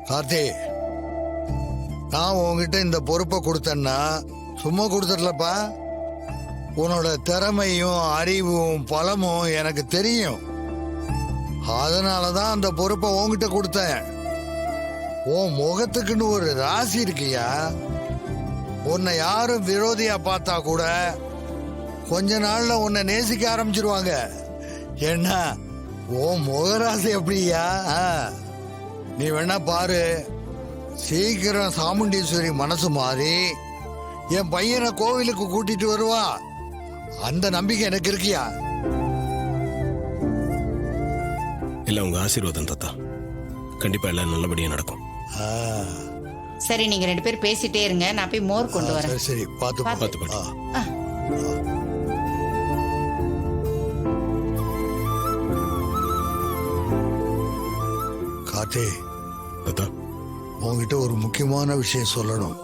கார்த்தி, நான் உன்கிட்ட இந்த பொறுப்பை கொடுத்தேன்னா சும்மா கொடுத்துடலப்பா. உன்னோட திறமையும் அறிவும் பலமும் எனக்கு தெரியும். அதனாலதான் அந்த பொறுப்பை உன்கிட்ட கொடுத்தேன். உன் முகத்துக்குன்னு ஒரு ராசி இருக்கியா. உன்னை யாரும் விரோதியா பார்த்தா கூட கொஞ்ச நாள்ல உன்னை நேசிக்க ஆரம்பிச்சிருவாங்க. ஏன்னா உன் முகராசி அப்படியா? நீ வேணா பாரு, சீக்கிரம் சாமுண்டீஸ்வரி மனசு மாறி என் பையனை கோவிலுக்கு கூட்டிட்டு வருவா. அந்த நம்பிக்கை எனக்கு இருக்கியா? இல்ல, உங்க ஆசீர்வாதம் தாத்தா. கண்டிப்பா எல்லாம் நல்லபடியா நடக்கும். சரி, நீங்க 2 பேரும் பேசிட்டே இருங்க, நான் போய் மோர் கொண்டு வரேன். சரி சரி, பார்த்து பார்த்து பாட்டி. கார்த்தி, தாத்தா, உன்கிட்ட ஒரு முக்கியமான விஷயம் சொல்லணும்.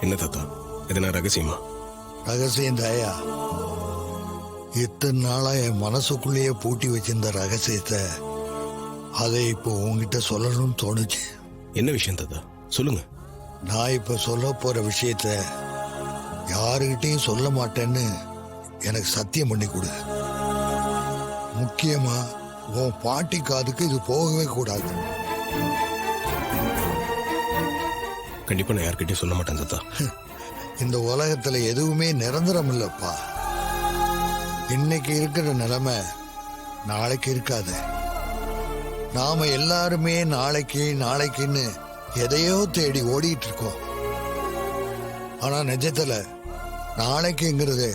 என்ன தாத்தா? எதனா ரகசியமா? ரகசியம் தாயா. இத்தனை நாளா என் மனசுக்குள்ளேயே பூட்டி வச்சிருந்த ரகசியத்தை அதை இப்போ உன்கிட்ட சொல்லணும்னு தோணுச்சு. என்ன விஷயம் தாத்தா? சொல்லுங்க. நான் இப்ப சொல்ல போற விஷயத்த யாருகிட்டையும் சொல்ல மாட்டேன்னு எனக்கு சத்தியம் பண்ணி கொடு. முக்கியமா உன் பாட்டி காதுக்கு இது போகவே கூடாது. கண்டிப்பா நான் யார்கிட்டயும் சொல்ல மாட்டேன் தாத்தா. இந்த உலகத்துல எதுவுமே நிரந்தரம் இல்லப்பா. இன்னைக்கு இருக்கிற நிலைமை நாளைக்கு இருக்காது. நாம எல்லாருமே நாளைக்கு நாளைக்குன்னு எதையோ தேடி ஓடிட்டு இருக்கோம். ஆனா நிஜத்துல நாளைக்குங்கிறது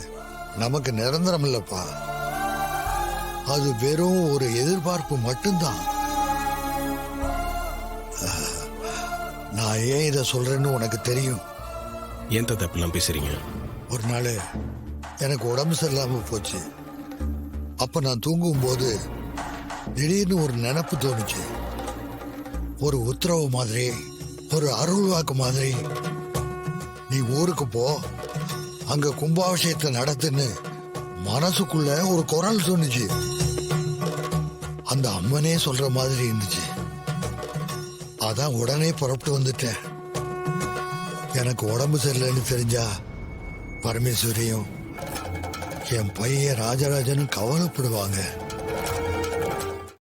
நமக்கு நிரந்தரம் இல்லப்பா. அது வெறும் ஒரு எதிர்பார்ப்பு மட்டும்தான். நான் ஏன் இதை சொல்றேன்னு உனக்கு தெரியும். ஏன் தாத்தா இப்பெல்லாம் பேசுறீங்க? ஒரு நாள் எனக்கு உடம்பு சரியில்லாம போச்சு. அப்ப நான் தூங்கும் போது திடீர்னு ஒரு நினைப்பு தோணுச்சு. ஒரு உத்தரவு மாதிரி, ஒரு அருள் வாக்கு மாதிரி, நீ ஊருக்கு போ, அங்க கும்பாபிஷேகத்தை நடத்துன்னு மனசுக்குள்ள ஒரு குரல் சொன்னுச்சு. அந்த அம்மனே சொல்ற மாதிரி இருந்துச்சு. அதான் உடனே புறப்பட்டு வந்துட்டேன். எனக்கு உடம்பு சரியில்லைன்னு தெரிஞ்சா பரமேஸ்வரியும் என் பையன் ராஜராஜனும் கவலைப்படுவாங்க.